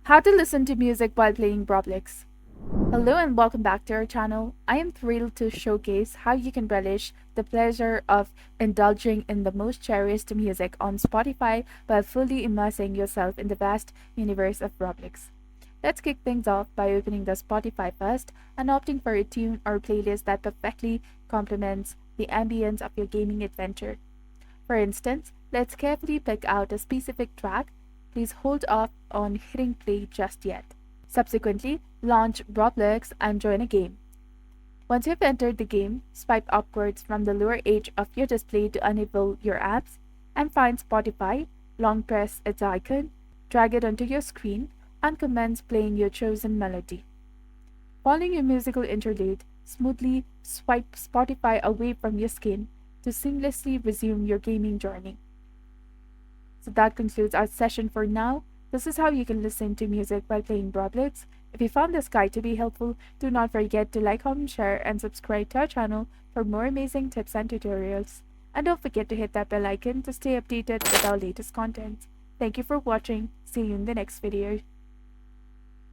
How to listen to music while playing Roblox. Hello and welcome back to our channel. I am thrilled to showcase how you can relish the pleasure of indulging in the most cherished music on Spotify while fully immersing yourself in the vast universe of Roblox. Let's kick things off by opening the Spotify first and opting for a tune or playlist that perfectly complements the ambience of your gaming adventure. For instance, let's carefully pick out a specific track. Please hold off on hitting play just yet. Subsequently, launch Roblox and join a game. Once you've entered the game, swipe upwards from the lower edge of your display to enable your apps and find Spotify, long press its icon, drag it onto your screen, and commence playing your chosen melody. Following your musical interlude, smoothly swipe Spotify away from your screen to seamlessly resume your gaming journey. So that concludes our session for now. This is how you can listen to music while playing Roblox. If you found this guide to be helpful, do not forget to like, comment, share, and subscribe to our channel for more amazing tips and tutorials. And don't forget to hit that bell icon to stay updated with our latest content. Thank you for watching. See you in the next video.